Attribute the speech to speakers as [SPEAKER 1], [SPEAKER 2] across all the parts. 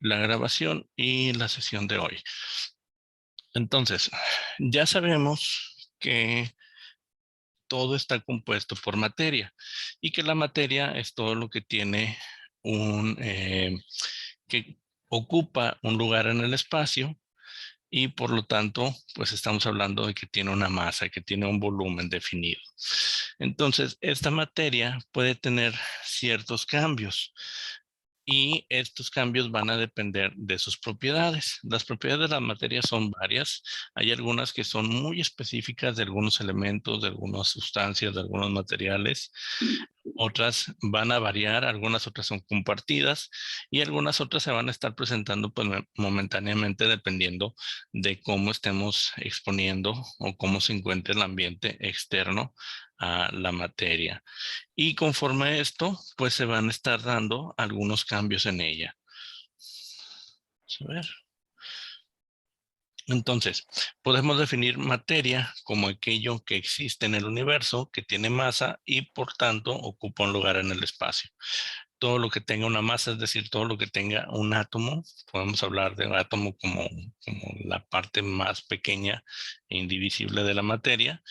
[SPEAKER 1] la grabación y la sesión de hoy. Entonces, ya sabemos que todo está compuesto por materia y que la materia es todo lo que tiene que ocupa un lugar en el espacio y por lo tanto, pues estamos hablando de que tiene una masa, que tiene un volumen definido. Entonces, esta materia puede tener ciertos cambios y estos cambios van a depender de sus propiedades. Las propiedades de la materia son varias. Hay algunas que son muy específicas de algunos elementos, de algunas sustancias, de algunos materiales. Otras van a variar, algunas otras son compartidas y algunas otras se van a estar presentando pues momentáneamente dependiendo de cómo estemos exponiendo o cómo se encuentre el ambiente externo a la materia. Y conforme a esto, pues se van a estar dando algunos cambios en ella. Vamos a ver. Entonces, podemos definir materia como aquello que existe en el universo, que tiene masa y por tanto ocupa un lugar en el espacio. Todo lo que tenga una masa, es decir, todo lo que tenga un átomo, podemos hablar de un átomo como la parte más pequeña e indivisible de la materia,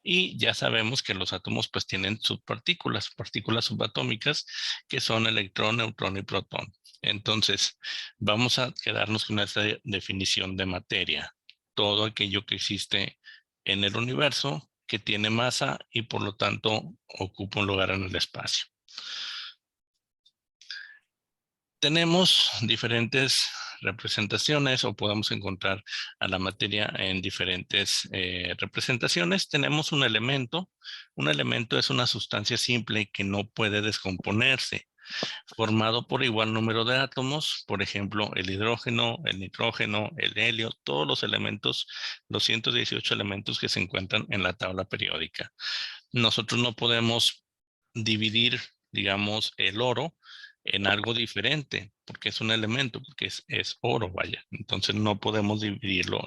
[SPEAKER 1] y ya sabemos que los átomos pues tienen subpartículas, partículas subatómicas, que son electrón, neutrón y protón. Entonces, vamos a quedarnos con esta definición de materia. Todo aquello que existe en el universo que tiene masa y por lo tanto ocupa un lugar en el espacio. Tenemos diferentes representaciones o podemos encontrar a la materia en diferentes representaciones. Tenemos un elemento. Un elemento es una sustancia simple que no puede descomponerse, formado por igual número de átomos, por ejemplo, el hidrógeno, el nitrógeno, el helio, todos los elementos, los 118 elementos que se encuentran en la tabla periódica. Nosotros no podemos dividir, digamos, el oro en algo diferente, porque es un elemento, porque es oro, vaya. Entonces no podemos dividirlo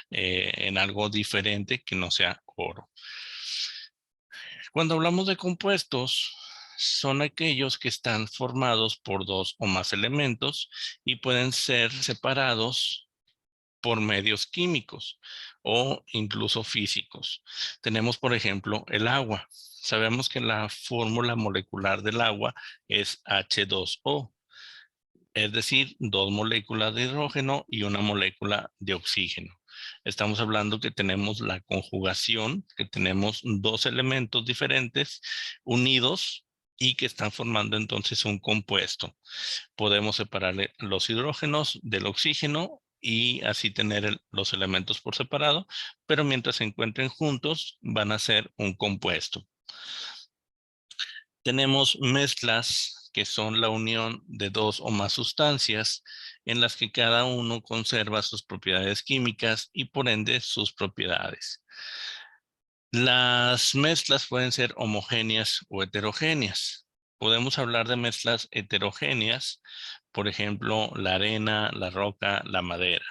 [SPEAKER 1] en algo diferente que no sea oro. Cuando hablamos de compuestos, son aquellos que están formados por dos o más elementos y pueden ser separados por medios químicos o incluso físicos. Tenemos, por ejemplo, el agua. Sabemos que la fórmula molecular del agua es H2O, es decir, dos moléculas de hidrógeno y una molécula de oxígeno. Estamos hablando que tenemos la conjugación, que tenemos dos elementos diferentes unidos y que están formando entonces un compuesto. Podemos separarle los hidrógenos del oxígeno y así tener los elementos por separado, pero mientras se encuentren juntos van a ser un compuesto. Tenemos mezclas que son la unión de dos o más sustancias en las que cada uno conserva sus propiedades químicas y por ende sus propiedades. Las mezclas pueden ser homogéneas o heterogéneas. Podemos hablar de mezclas heterogéneas, por ejemplo, la arena, la roca, la madera.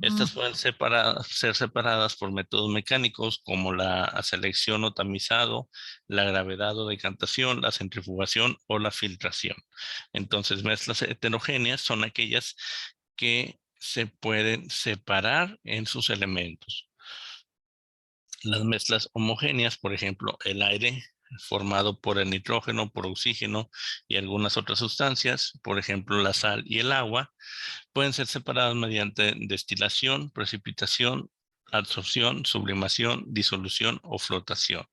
[SPEAKER 1] Estas pueden ser separadas por métodos mecánicos como la selección o tamizado, la gravedad o decantación, la centrifugación o la filtración. Entonces, mezclas heterogéneas son aquellas que se pueden separar en sus elementos. Las mezclas homogéneas, por ejemplo, el aire formado por el nitrógeno, por oxígeno y algunas otras sustancias, por ejemplo, la sal y el agua, pueden ser separadas mediante destilación, precipitación, absorción, sublimación, disolución o flotación.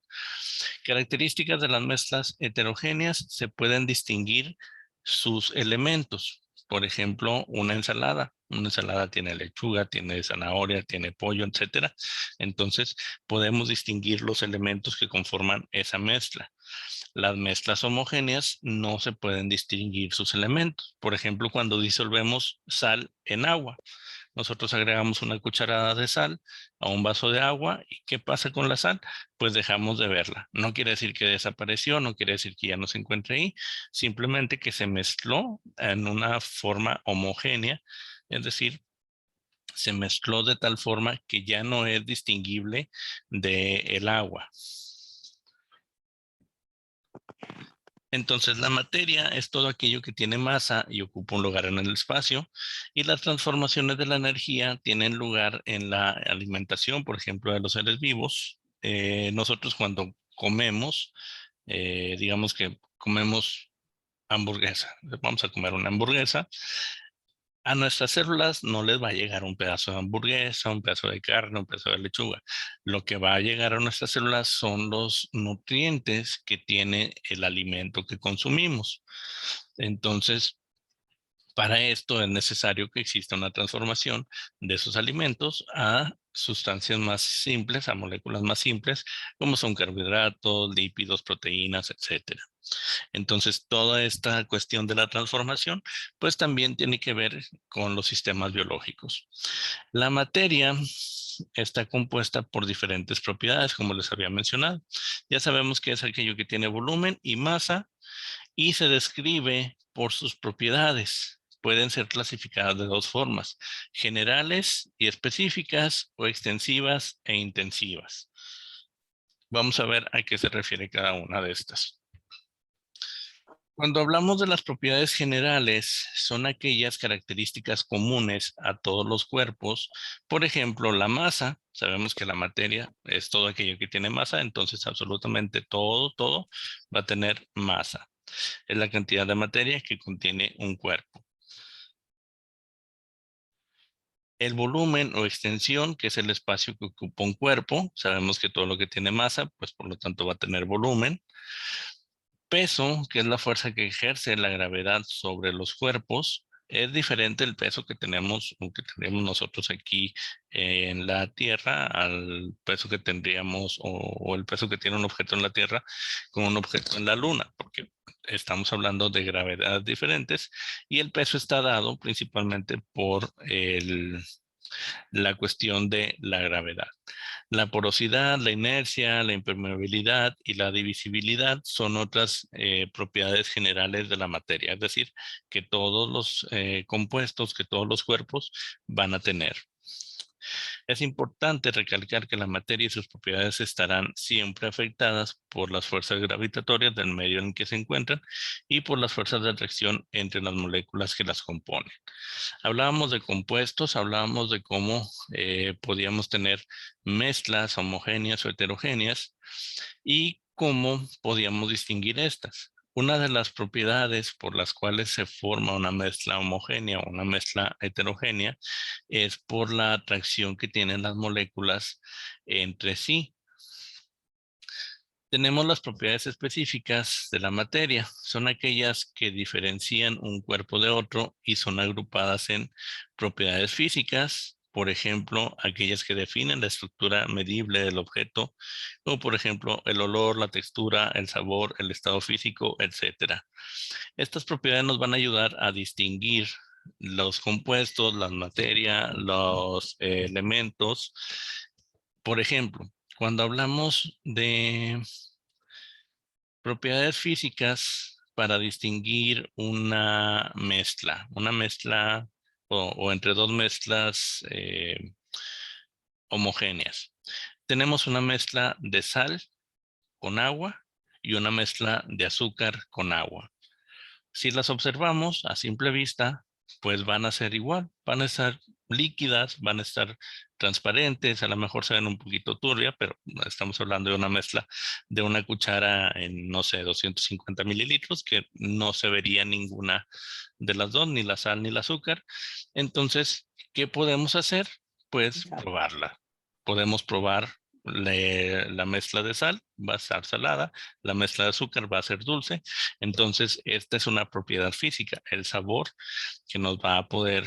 [SPEAKER 1] Características de las mezclas heterogéneas: se pueden distinguir sus elementos. Por ejemplo, una ensalada. Una ensalada tiene lechuga, tiene zanahoria, tiene pollo, etcétera. Entonces, podemos distinguir los elementos que conforman esa mezcla. Las mezclas homogéneas no se pueden distinguir sus elementos. Por ejemplo, cuando disolvemos sal en agua, nosotros agregamos una cucharada de sal a un vaso de agua y ¿qué pasa con la sal? Pues dejamos de verla. No quiere decir que desapareció, no quiere decir que ya no se encuentre ahí, simplemente que se mezcló en una forma homogénea, es decir, se mezcló de tal forma que ya no es distinguible del agua. Entonces, la materia es todo aquello que tiene masa y ocupa un lugar en el espacio, y las transformaciones de la energía tienen lugar en la alimentación, por ejemplo, de los seres vivos. Nosotros cuando comemos, digamos que comemos hamburguesa, vamos a comer una hamburguesa. A nuestras células no les va a llegar un pedazo de hamburguesa, un pedazo de carne, un pedazo de lechuga. Lo que va a llegar a nuestras células son los nutrientes que tiene el alimento que consumimos. Entonces, para esto es necesario que exista una transformación de esos alimentos a sustancias más simples, a moléculas más simples, como son carbohidratos, lípidos, proteínas, etcétera. Entonces, toda esta cuestión de la transformación, pues también tiene que ver con los sistemas biológicos. La materia está compuesta por diferentes propiedades, como les había mencionado. Ya sabemos que es aquello que tiene volumen y masa y se describe por sus propiedades. Pueden ser clasificadas de dos formas: generales y específicas, o extensivas e intensivas. Vamos a ver a qué se refiere cada una de estas. Cuando hablamos de las propiedades generales, son aquellas características comunes a todos los cuerpos. Por ejemplo, la masa. Sabemos que la materia es todo aquello que tiene masa, entonces absolutamente todo va a tener masa. Es la cantidad de materia que contiene un cuerpo. El volumen o extensión, que es el espacio que ocupa un cuerpo. Sabemos que todo lo que tiene masa, pues por lo tanto va a tener volumen. Peso, que es la fuerza que ejerce la gravedad sobre los cuerpos. Es diferente el peso que tenemos o que tendríamos nosotros aquí en la Tierra al peso que tendríamos o el peso que tiene un objeto en la Tierra con un objeto en la Luna, porque estamos hablando de gravedades diferentes, y el peso está dado principalmente por la cuestión de la gravedad. La porosidad, la inercia, la impermeabilidad y la divisibilidad son otras propiedades generales de la materia, es decir, que todos los compuestos, que todos los cuerpos van a tener. Es importante recalcar que la materia y sus propiedades estarán siempre afectadas por las fuerzas gravitatorias del medio en que se encuentran y por las fuerzas de atracción entre las moléculas que las componen. Hablábamos de compuestos, hablábamos de cómo podíamos tener mezclas homogéneas o heterogéneas y cómo podíamos distinguir estas. Una de las propiedades por las cuales se forma una mezcla homogénea o una mezcla heterogénea es por la atracción que tienen las moléculas entre sí. Tenemos las propiedades específicas de la materia. Son aquellas que diferencian un cuerpo de otro y son agrupadas en propiedades físicas. Por ejemplo, aquellas que definen la estructura medible del objeto, como por ejemplo el olor, la textura, el sabor, el estado físico, etcétera. Estas propiedades nos van a ayudar a distinguir los compuestos, la materia, los elementos. Por ejemplo, cuando hablamos de propiedades físicas para distinguir una mezcla o entre dos mezclas homogéneas. Tenemos una mezcla de sal con agua y una mezcla de azúcar con agua. Si las observamos a simple vista, pues van a ser igual, van a estar líquidas, van a estar transparentes, a lo mejor se ven un poquito turbia, pero estamos hablando de una mezcla de una cuchara en, no sé, 250 mililitros, que no se vería ninguna de las dos, ni la sal ni el azúcar. Entonces, ¿qué podemos hacer? Pues probarla. Podemos probar la mezcla de sal, va a estar salada, la mezcla de azúcar va a ser dulce. Entonces, esta es una propiedad física, el sabor, que nos va a poder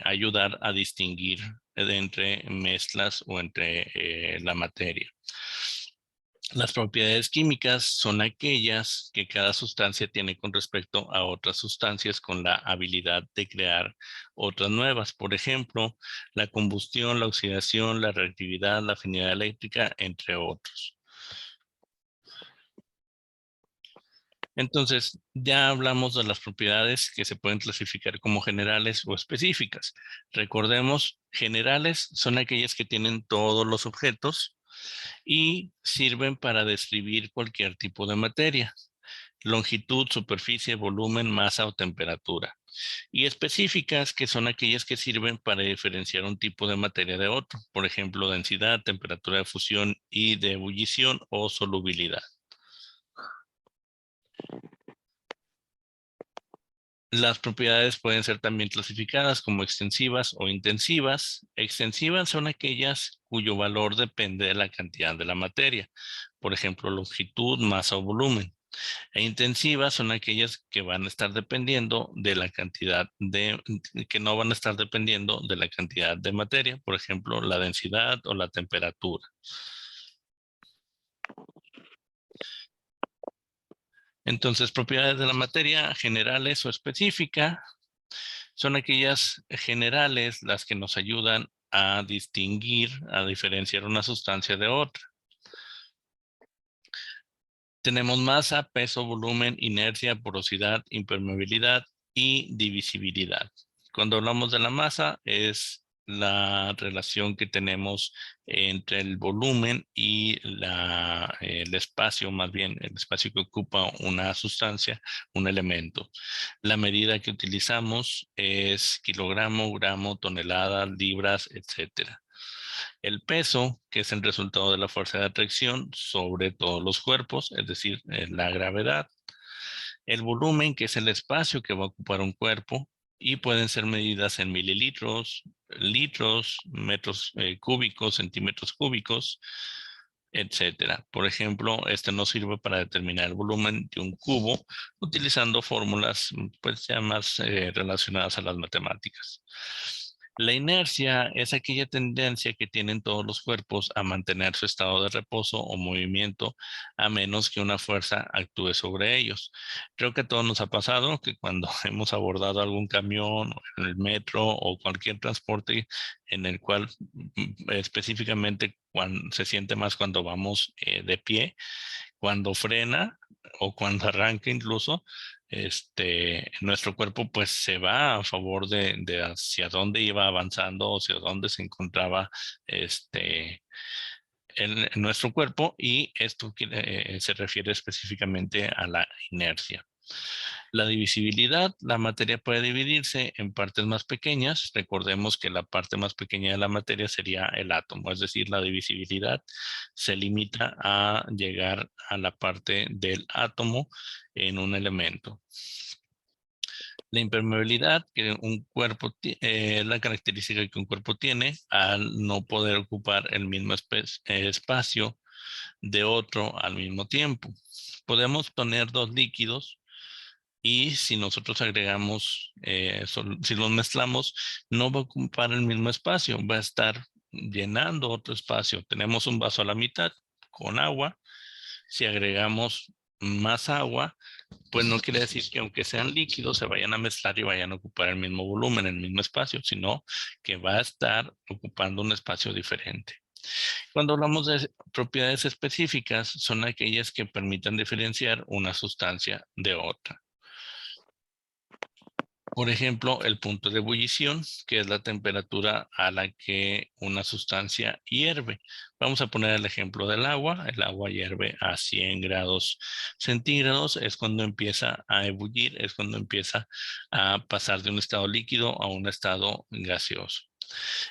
[SPEAKER 1] ayudar a distinguir entre mezclas o entre la materia. Las propiedades químicas son aquellas que cada sustancia tiene con respecto a otras sustancias con la habilidad de crear otras nuevas. Por ejemplo, la combustión, la oxidación, la reactividad, la afinidad eléctrica, entre otros. Entonces, ya hablamos de las propiedades que se pueden clasificar como generales o específicas. Recordemos, generales son aquellas que tienen todos los objetos y sirven para describir cualquier tipo de materia. longitud, superficie, volumen, masa o temperatura. Y específicas, que son aquellas que sirven para diferenciar un tipo de materia de otro. Por ejemplo, densidad, temperatura de fusión y de ebullición o solubilidad. Las propiedades pueden ser también clasificadas como extensivas o intensivas. Extensivas son aquellas cuyo valor depende de la cantidad de la materia. Por ejemplo, longitud, masa o volumen. E intensivas son aquellas que van a estar dependiendo de la cantidad que no van a estar dependiendo de la cantidad de materia. Por ejemplo, la densidad o la temperatura. Entonces, propiedades de la materia generales o específica son aquellas generales las que nos ayudan a distinguir, a diferenciar una sustancia de otra. Tenemos masa, peso, volumen, inercia, porosidad, impermeabilidad y divisibilidad. Cuando hablamos de la masa es la relación que tenemos entre el volumen y el espacio, más bien el espacio que ocupa una sustancia, un elemento. La medida que utilizamos es kilogramo, gramo, tonelada, libras, etcétera. El peso, que es el resultado de la fuerza de atracción sobre todos los cuerpos, es decir, la gravedad. El volumen, que es el espacio que va a ocupar un cuerpo, y pueden ser medidas en mililitros, litros, metros cúbicos, centímetros cúbicos, etcétera. Por ejemplo, este nos sirve para determinar el volumen de un cubo utilizando fórmulas pues ya más relacionadas a las matemáticas. La inercia es aquella tendencia que tienen todos los cuerpos a mantener su estado de reposo o movimiento a menos que una fuerza actúe sobre ellos. Creo que a todos nos ha pasado que cuando hemos abordado algún camión, o en el metro o cualquier transporte en el cual específicamente cuando, se siente más cuando vamos de pie, cuando frena o cuando arranca incluso, nuestro cuerpo pues se va a favor de hacia dónde iba avanzando o hacia dónde se encontraba en nuestro cuerpo, y esto se refiere específicamente a la inercia. La divisibilidad, la materia puede dividirse en partes más pequeñas. Recordemos que la parte más pequeña de la materia sería el átomo, es decir, la divisibilidad se limita a llegar a la parte del átomo en un elemento. La impermeabilidad que un cuerpo es la característica que un cuerpo tiene al no poder ocupar el mismo espacio de otro al mismo tiempo. Podemos tener dos líquidos y si nosotros agregamos, si los mezclamos, no va a ocupar el mismo espacio, va a estar llenando otro espacio. Tenemos un vaso a la mitad con agua. Si agregamos más agua, pues no quiere decir que aunque sean líquidos se vayan a mezclar y vayan a ocupar el mismo volumen, el mismo espacio, sino que va a estar ocupando un espacio diferente. Cuando hablamos de propiedades específicas, son aquellas que permitan diferenciar una sustancia de otra. Por ejemplo, el punto de ebullición, que es la temperatura a la que una sustancia hierve. Vamos a poner el ejemplo del agua. El agua hierve a 100 grados centígrados. Es cuando empieza a ebullir, es cuando empieza a pasar de un estado líquido a un estado gaseoso.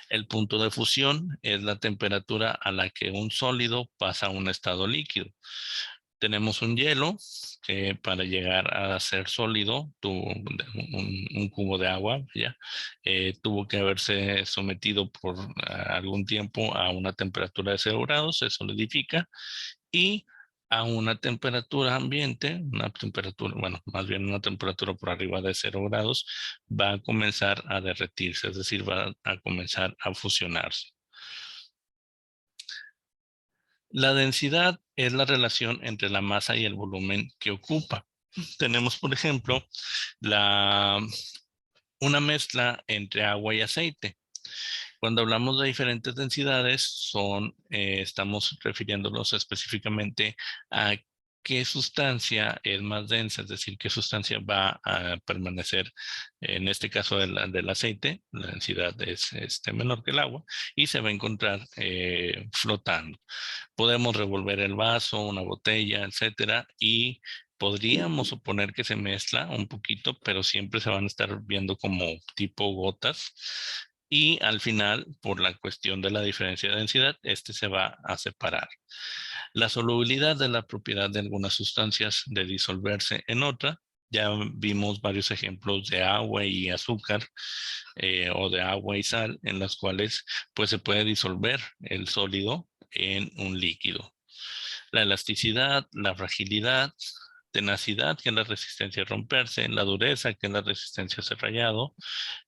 [SPEAKER 1] El punto de fusión es la temperatura a la que un sólido pasa a un estado líquido. Tenemos un hielo que para llegar a ser sólido, tuvo un cubo de agua, ya, tuvo que haberse sometido por algún tiempo a una temperatura de 0 grados, se solidifica, y a una temperatura ambiente, una temperatura, bueno, más bien una temperatura por arriba de 0 grados, va a comenzar a derretirse, es decir, va a comenzar a fusionarse. La densidad es la relación entre la masa y el volumen que ocupa. Tenemos, por ejemplo, una mezcla entre agua y aceite. Cuando hablamos de diferentes densidades, estamos refiriéndonos específicamente a qué sustancia es más densa, es decir, qué sustancia va a permanecer, en este caso del aceite, la densidad es menor que el agua y se va a encontrar flotando. Podemos revolver el vaso, una botella, etcétera, y Podríamos suponer que se mezcla un poquito, pero siempre se van a estar viendo como tipo gotas. Y al final, por la cuestión de la diferencia de densidad, este se va a separar. La solubilidad de la propiedad de algunas sustancias de disolverse en otra. Ya vimos varios ejemplos de agua y azúcar o de agua y sal en las cuales pues se puede disolver el sólido en un líquido. La elasticidad, la fragilidad, tenacidad, que es la resistencia a romperse, la dureza, que es la resistencia a ser rayado,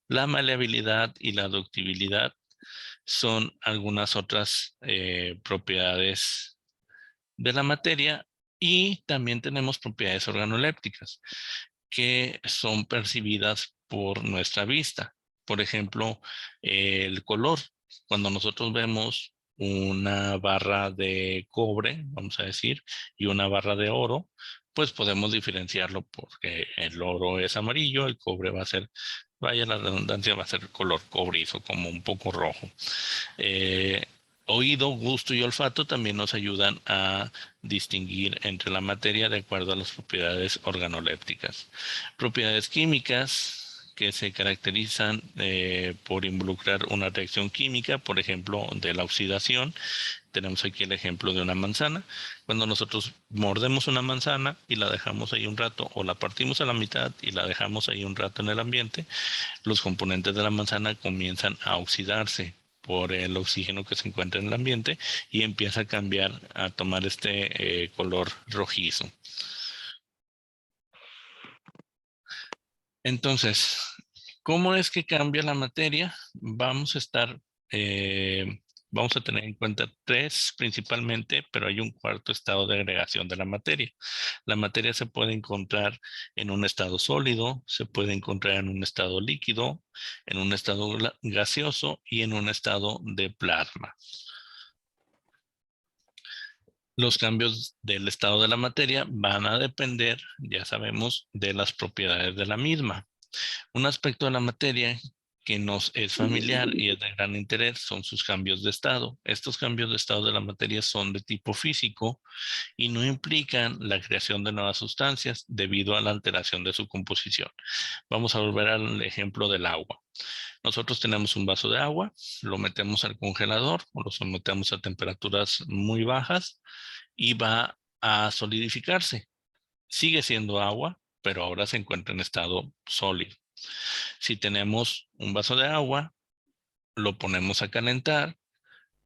[SPEAKER 1] la maleabilidad y la ductibilidad son algunas otras propiedades de la materia, y también tenemos propiedades organolépticas que son percibidas por nuestra vista. Por ejemplo, el color. Cuando nosotros vemos una barra de cobre, vamos a decir, y una barra de oro, pues podemos diferenciarlo porque el oro es amarillo, el cobre va a ser, vaya la redundancia, va a ser color cobrizo, como un poco rojo. Eh, Oído, gusto y olfato también nos ayudan a distinguir entre la materia de acuerdo a las propiedades organolépticas. Propiedades químicas que se caracterizan por involucrar una reacción química, por ejemplo, de la oxidación. Tenemos aquí el ejemplo de una manzana. Cuando nosotros mordemos una manzana y la dejamos ahí un rato, o la partimos a la mitad y la dejamos ahí un rato en el ambiente, los componentes de la manzana comienzan a oxidarse por el oxígeno que se encuentra en el ambiente y empieza a cambiar, a tomar este color rojizo. Entonces, ¿cómo es que cambia la materia? Vamos a tener en cuenta tres principalmente, pero hay un cuarto estado de agregación de la materia. La materia se puede encontrar en un estado sólido, se puede encontrar en un estado líquido, en un estado gaseoso y en un estado de plasma. Los cambios del estado de la materia van a depender, ya sabemos, de las propiedades de la misma. Un aspecto de la materia que nos es familiar y es de gran interés son sus cambios de estado. Estos cambios de estado de la materia son de tipo físico y no implican la creación de nuevas sustancias debido a la alteración de su composición. Vamos a volver al ejemplo del agua. Nosotros tenemos un vaso de agua, lo metemos al congelador o lo sometemos a temperaturas muy bajas y va a solidificarse. Sigue siendo agua, pero ahora se encuentra en estado sólido. Si tenemos un vaso de agua, lo ponemos a calentar,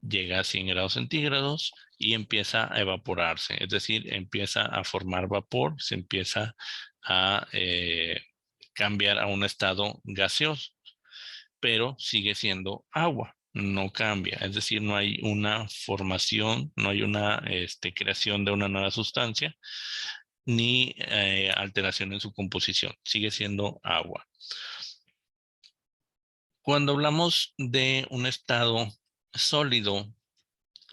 [SPEAKER 1] llega a 100 grados centígrados y empieza a evaporarse, es decir, empieza a formar vapor, se empieza a cambiar a un estado gaseoso, pero sigue siendo agua, no cambia, es decir, no hay una formación, no hay una creación de una nueva sustancia, ni alteración en su composición, sigue siendo agua. Cuando hablamos de un estado sólido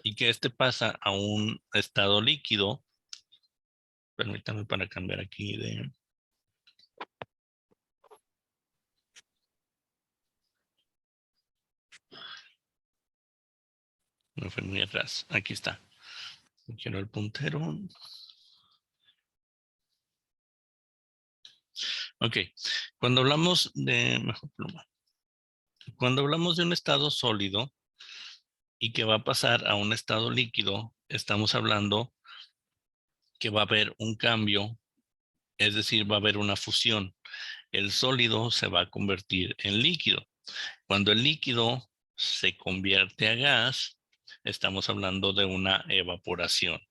[SPEAKER 1] y que este pasa a un estado líquido, permítame para cambiar aquí de... Me fui muy atrás. Aquí está. Quiero el puntero. Ok. Cuando hablamos de... Mejor pluma. Cuando hablamos de un estado sólido y que va a pasar a un estado líquido, estamos hablando que va a haber un cambio, es decir, va a haber una fusión. El sólido se va a convertir en líquido. Cuando el líquido se convierte a gas, estamos hablando de una evaporación.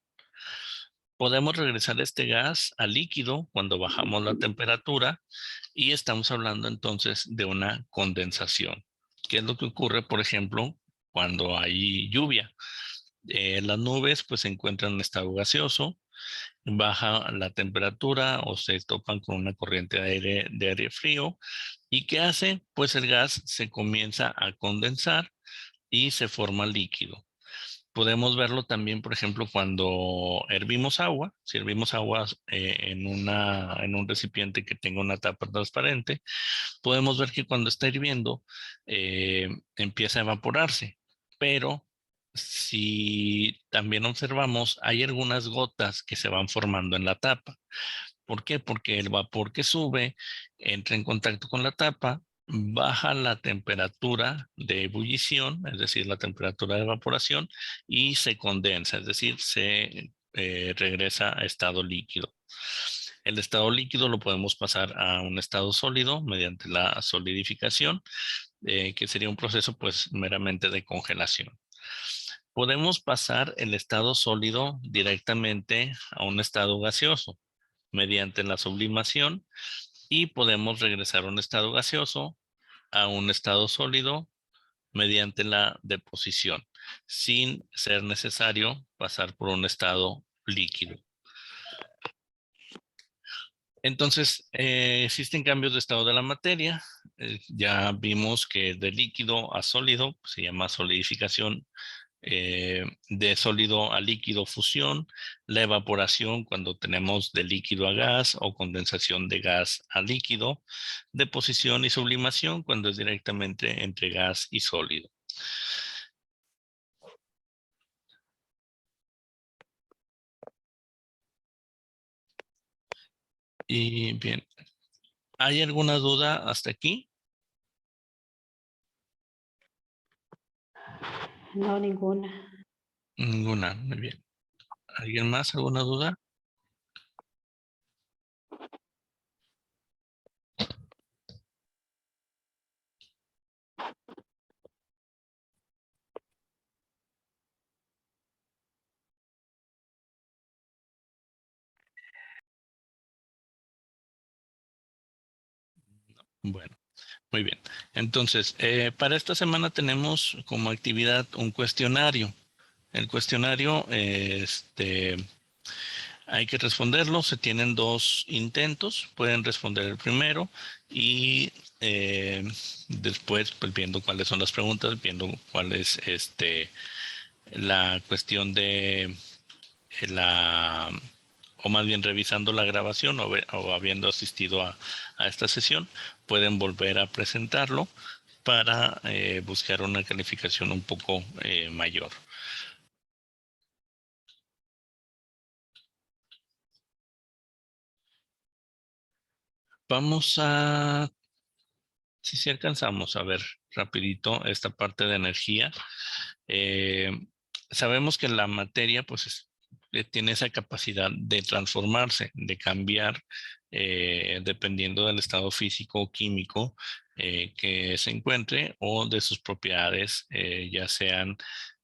[SPEAKER 1] Podemos regresar este gas a líquido cuando bajamos la temperatura y estamos hablando entonces de una condensación. ¿Qué es lo que ocurre, por ejemplo, cuando hay lluvia? Las nubes pues se encuentran en estado gaseoso, baja la temperatura o se topan con una corriente de aire frío. ¿Y qué hace? Pues el gas se comienza a condensar y se forma líquido. Podemos verlo también, por ejemplo, cuando hervimos agua. Si hervimos agua en un recipiente que tenga una tapa transparente, podemos ver que cuando está hirviendo empieza a evaporarse, pero si también observamos, hay algunas gotas que se van formando en la tapa. ¿Por qué? Porque el vapor que sube entra en contacto con la tapa, baja la temperatura de ebullición, es decir, la temperatura de evaporación, y se condensa, es decir, se regresa a estado líquido. El estado líquido lo podemos pasar a un estado sólido mediante la solidificación, que sería un proceso pues meramente de congelación. Podemos pasar el estado sólido directamente a un estado gaseoso mediante la sublimación y podemos regresar a un estado gaseoso a un estado sólido mediante la deposición, sin ser necesario pasar por un estado líquido. Entonces, existen cambios de estado de la materia. Ya vimos que de líquido a sólido se llama solidificación, de sólido a líquido fusión, la evaporación cuando tenemos de líquido a gas o condensación de gas a líquido, deposición y sublimación cuando es directamente entre gas y sólido. Y bien, ¿hay alguna duda hasta aquí?
[SPEAKER 2] No, ninguna.
[SPEAKER 1] Ninguna, muy bien. ¿Alguien más? ¿Alguna duda? Bueno, muy bien. Entonces, para esta semana tenemos como actividad un cuestionario. El cuestionario, hay que responderlo. Se tienen dos intentos. Pueden responder el primero y después, pues, viendo cuáles son las preguntas, viendo cuál es la cuestión de la, o más bien revisando la grabación o habiendo asistido a esta sesión, pueden volver a presentarlo para buscar una calificación un poco mayor. Vamos a, si alcanzamos a ver rapidito esta parte de energía. Eh, Sabemos que la materia pues tiene esa capacidad de transformarse, de cambiar, dependiendo del estado físico o químico que se encuentre o de sus propiedades, ya sean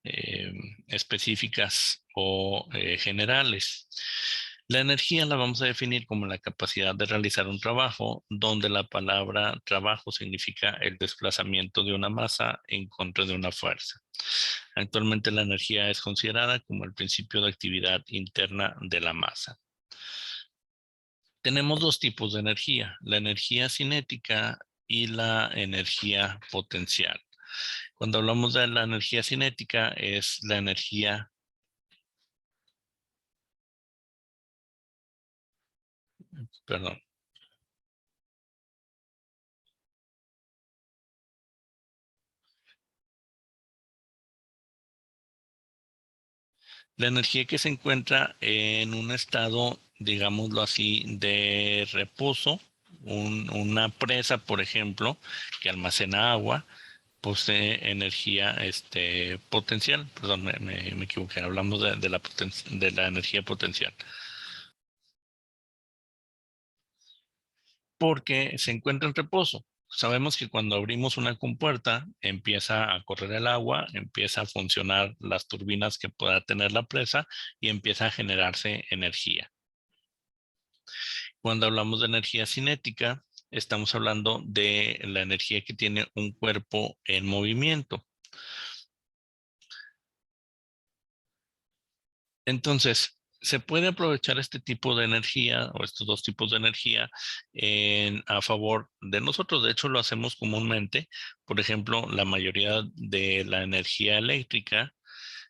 [SPEAKER 1] eh, específicas o generales. La energía la vamos a definir como la capacidad de realizar un trabajo, donde la palabra trabajo significa el desplazamiento de una masa en contra de una fuerza. Actualmente la energía es considerada como el principio de actividad interna de la masa. Tenemos dos tipos de energía, la energía cinética y la energía potencial. Cuando hablamos de la energía cinética es la energía, perdón, la energía que se encuentra en un estado, digámoslo así, de reposo, una presa, por ejemplo, que almacena agua, posee energía potencial. Perdón, me equivoqué. Hablamos de la energía potencial. Porque se encuentra en reposo. Sabemos que cuando abrimos una compuerta empieza a correr el agua, empieza a funcionar las turbinas que pueda tener la presa y empieza a generarse energía. Cuando hablamos de energía cinética, estamos hablando de la energía que tiene un cuerpo en movimiento. Entonces, se puede aprovechar este tipo de energía o estos dos tipos de energía a favor de nosotros. De hecho, lo hacemos comúnmente. Por ejemplo, la mayoría de la energía eléctrica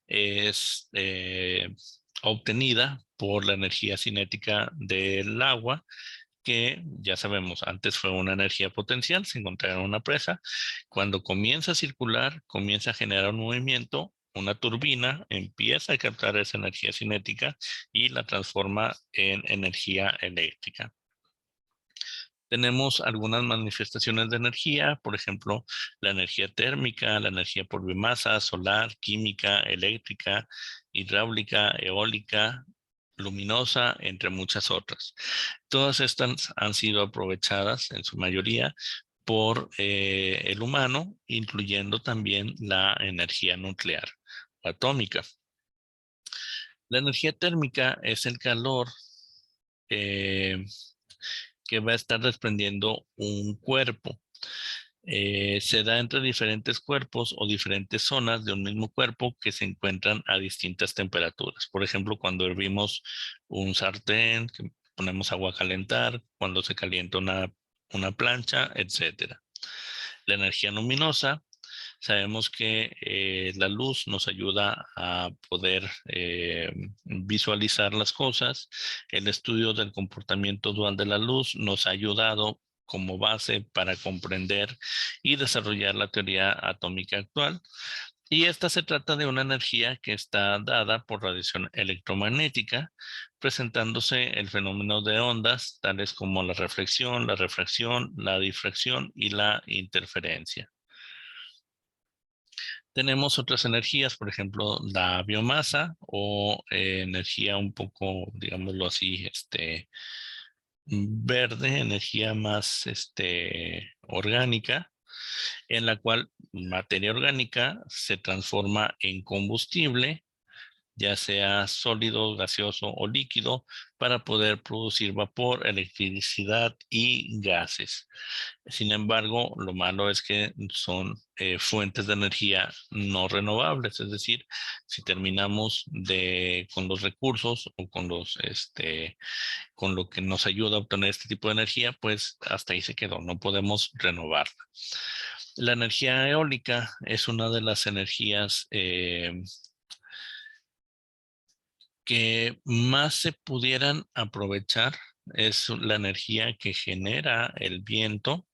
[SPEAKER 1] es obtenida por la energía cinética del agua, que ya sabemos, antes fue una energía potencial, se encontraba en una presa. Cuando comienza a circular, comienza a generar un movimiento una turbina empieza a captar esa energía cinética y la transforma en energía eléctrica. Tenemos algunas manifestaciones de energía, por ejemplo, la energía térmica, la energía por biomasa, solar, química, eléctrica, hidráulica, eólica, luminosa, entre muchas otras. Todas estas han sido aprovechadas en su mayoría por el humano, incluyendo también la energía nuclear o atómica. La energía térmica es el calor eh, que va a estar desprendiendo un cuerpo. Se da entre diferentes cuerpos o diferentes zonas de un mismo cuerpo que se encuentran a distintas temperaturas. Por ejemplo, cuando hervimos un sartén, que ponemos agua a calentar, cuando se calienta una plancha, etcétera. La energía luminosa, sabemos que la luz nos ayuda a poder visualizar las cosas. El estudio del comportamiento dual de la luz nos ha ayudado como base para comprender y desarrollar la teoría atómica actual. Y esta se trata de una energía que está dada por radiación electromagnética, presentándose el fenómeno de ondas, tales como la reflexión, la refracción, la difracción y la interferencia. Tenemos otras energías, por ejemplo, la biomasa o energía un poco, digámoslo así, verde, energía más orgánica, en la cual materia orgánica se transforma en combustible, ya sea sólido, gaseoso o líquido, para poder producir vapor, electricidad y gases. Sin embargo, lo malo es que son fuentes de energía no renovables, es decir, si terminamos con los recursos o con lo que nos ayuda a obtener este tipo de energía, pues hasta ahí se quedó, no podemos renovarla. La energía eólica es una de las energías que más se pudieran aprovechar. Es la energía que genera el viento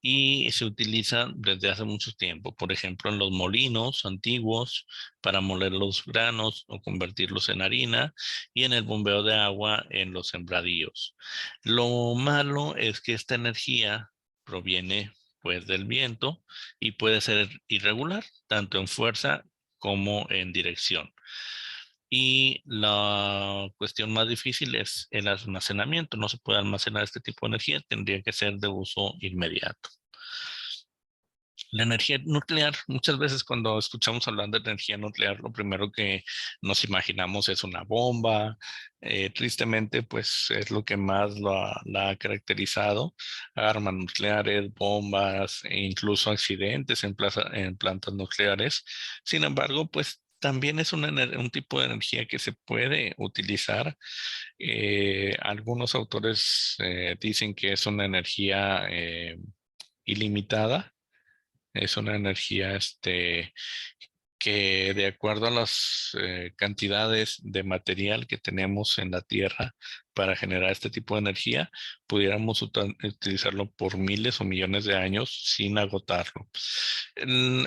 [SPEAKER 1] y se utiliza desde hace mucho tiempo. Por ejemplo, en los molinos antiguos para moler los granos o convertirlos en harina, y en el bombeo de agua en los sembradíos. Lo malo es que esta energía proviene pues del viento y puede ser irregular, tanto en fuerza como en dirección. Y la cuestión más difícil es el almacenamiento. No se puede almacenar este tipo de energía, tendría que ser de uso inmediato. La energía nuclear, muchas veces cuando escuchamos hablar de energía nuclear, lo primero que nos imaginamos es una bomba. Tristemente, pues es lo que más la ha caracterizado. Armas nucleares, bombas e incluso accidentes en plantas nucleares. Sin embargo, pues también es un tipo de energía que se puede utilizar. Algunos autores dicen que es una energía ilimitada. Es una energía que de acuerdo a las cantidades de material que tenemos en la Tierra para generar este tipo de energía, pudiéramos utilizarlo por miles o millones de años sin agotarlo.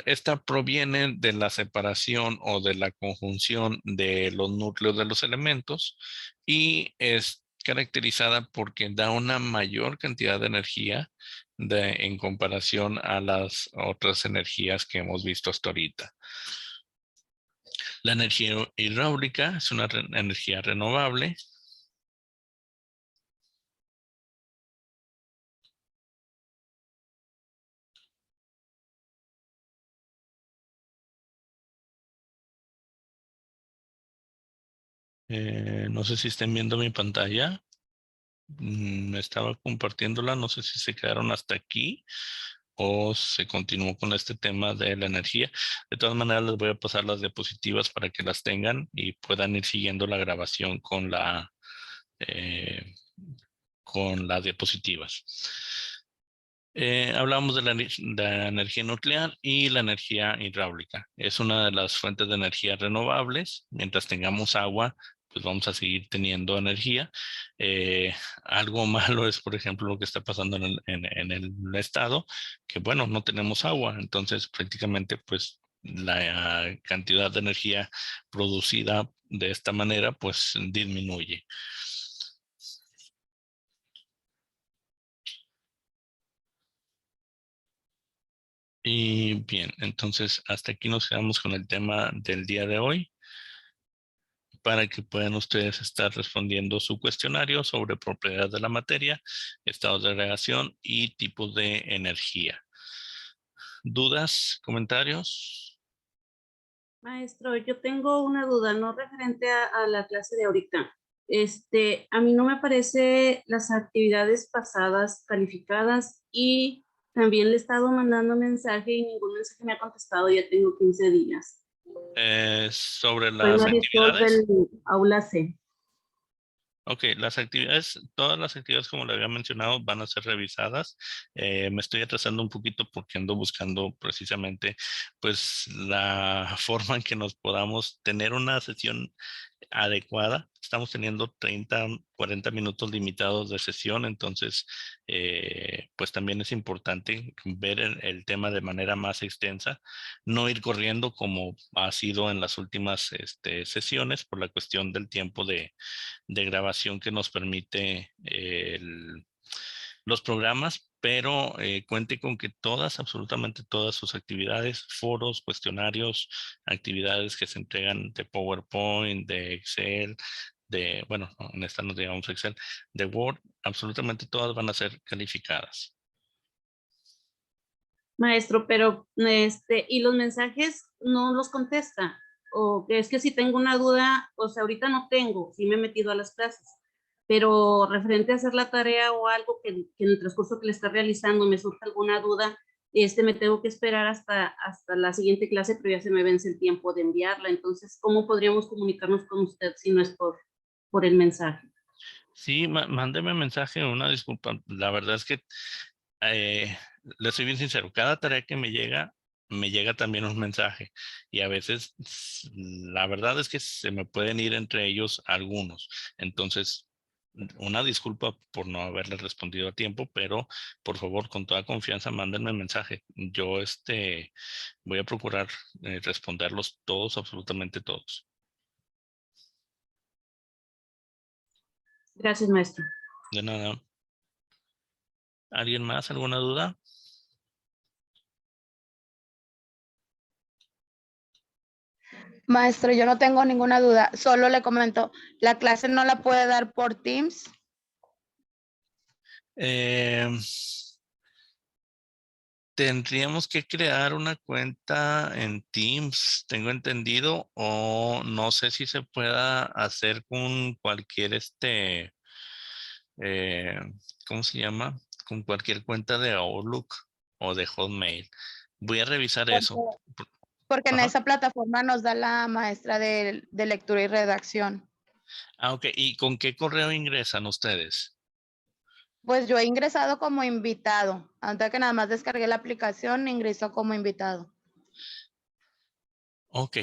[SPEAKER 1] Esta proviene de la separación o de la conjunción de los núcleos de los elementos y es caracterizada porque da una mayor cantidad de energía en comparación a las otras energías que hemos visto hasta ahorita. La energía hidráulica es una energía renovable. No sé si estén viendo mi pantalla. Me estaba compartiéndola, no sé si se quedaron hasta aquí o se continuó con este tema de la energía. De todas maneras, les voy a pasar las diapositivas para que las tengan y puedan ir siguiendo la grabación eh, con las diapositivas. Hablamos de la energía nuclear y la energía hidráulica. Es una de las fuentes de energía renovables. Mientras tengamos agua, pues vamos a seguir teniendo energía. Algo malo es, por ejemplo, lo que está pasando en el estado, que bueno, no tenemos agua, entonces prácticamente pues la cantidad de energía producida de esta manera pues disminuye. Y bien, entonces hasta aquí nos quedamos con el tema del día de hoy para que puedan ustedes estar respondiendo su cuestionario sobre propiedades de la materia, estados de agregación y tipos de energía. ¿Dudas? ¿Comentarios?
[SPEAKER 2] Maestro, yo tengo una duda, no referente a la clase de ahorita. A mí no me aparece las actividades pasadas calificadas y también le he estado mandando mensaje y ningún mensaje me ha contestado, ya tengo 15 días.
[SPEAKER 1] Sobre
[SPEAKER 2] Soy
[SPEAKER 1] las
[SPEAKER 2] Marisol
[SPEAKER 1] actividades.
[SPEAKER 2] del aula C.
[SPEAKER 1] Ok, las actividades, todas las actividades como le había mencionado van a ser revisadas. Me estoy atrasando un poquito porque ando buscando precisamente pues la forma en que nos podamos tener una sesión adecuada. Estamos teniendo 30, 40 minutos limitados de sesión, entonces pues también es importante ver el tema de manera más extensa, no ir corriendo como ha sido en las últimas sesiones por la cuestión del tiempo de grabación que nos permite los programas, pero cuente con que todas, absolutamente todas sus actividades, foros, cuestionarios, actividades que se entregan de PowerPoint, de Excel, bueno, no, en esta nos digamos Excel, de Word, absolutamente todas van a ser calificadas.
[SPEAKER 2] Maestro, pero y los mensajes no los contesta. O que es que si tengo una duda, o sea, ahorita no tengo, sí me he metido a las clases, pero referente a hacer la tarea o algo que en el transcurso que le está realizando me surge alguna duda, me tengo que esperar hasta la siguiente clase, pero ya se me vence el tiempo de enviarla. Entonces, ¿cómo podríamos comunicarnos con usted si no es por el mensaje?
[SPEAKER 1] Sí, mándeme mensaje, una disculpa. La verdad es que eh, le soy bien sincero, cada tarea que me llega también un mensaje y a veces la verdad es que se me pueden ir entre ellos algunos. Entonces, una disculpa por no haberle respondido a tiempo, pero por favor, con toda confianza, mándenme mensaje. Yo voy a procurar responderlos todos, absolutamente todos.
[SPEAKER 2] Gracias, maestro.
[SPEAKER 1] De nada. ¿Alguien más? ¿Alguna duda?
[SPEAKER 3] Maestro, yo no tengo ninguna duda, solo le comento, ¿la clase no la puede dar por Teams?
[SPEAKER 1] Eh, Tendríamos que crear una cuenta en Teams, tengo entendido, o no sé si se pueda hacer con cualquier eh, ¿cómo se llama? Con cualquier cuenta de Outlook o de Hotmail. Voy a revisar eso.
[SPEAKER 3] Porque, porque en
[SPEAKER 1] Ajá.
[SPEAKER 3] esa plataforma nos da la maestra de lectura y redacción.
[SPEAKER 1] Ah, ok. ¿Y con qué correo ingresan ustedes?
[SPEAKER 3] Pues yo he ingresado como invitado, antes que nada más descargué la aplicación, ingreso como invitado.
[SPEAKER 1] Ok.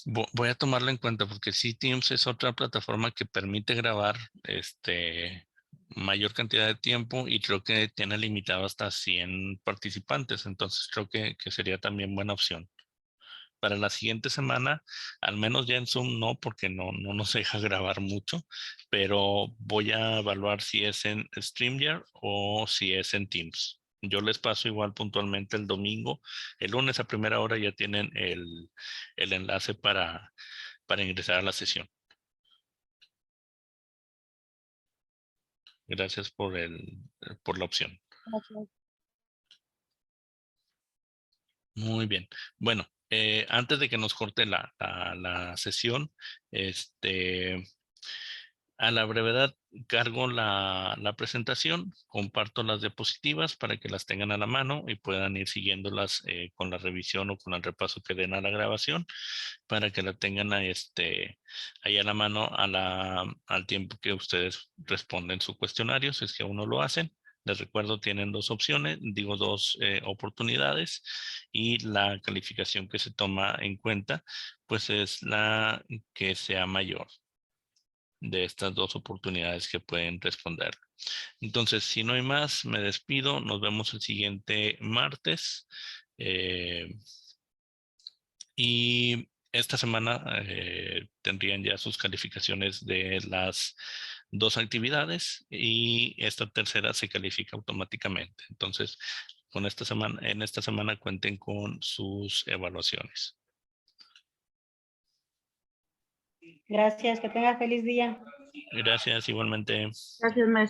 [SPEAKER 1] Voy a tomarlo en cuenta porque sí, Teams es otra plataforma que permite grabar mayor cantidad de tiempo y creo que tiene limitado hasta 100 participantes. Entonces creo que sería también buena opción. Para la siguiente semana, al menos ya en Zoom no, porque no nos deja grabar mucho, pero voy a evaluar si es en StreamYard o si es en Teams. Yo les paso igual puntualmente el domingo. El lunes a primera hora ya tienen el enlace para ingresar a la sesión. Gracias por la opción.
[SPEAKER 3] Gracias.
[SPEAKER 1] Muy bien. Bueno, antes de que nos corte la sesión, a la brevedad cargo la presentación, comparto las diapositivas para que las tengan a la mano y puedan ir siguiéndolas con la revisión o con el repaso que den a la grabación para que la tengan ahí a la mano al tiempo que ustedes responden su cuestionario, si es que aún no lo hacen. Les recuerdo, tienen dos opciones, digo dos oportunidades y la calificación que se toma en cuenta, pues es la que sea mayor de estas dos oportunidades que pueden responder. Entonces, si no hay más, me despido. Nos vemos el siguiente martes. Eh, Y esta semana tendrían ya sus calificaciones de las 2 actividades y esta tercera se califica automáticamente. Entonces, en esta semana cuenten con sus evaluaciones.
[SPEAKER 4] Gracias, que tenga feliz día.
[SPEAKER 1] Gracias, igualmente.
[SPEAKER 2] Gracias, maestro.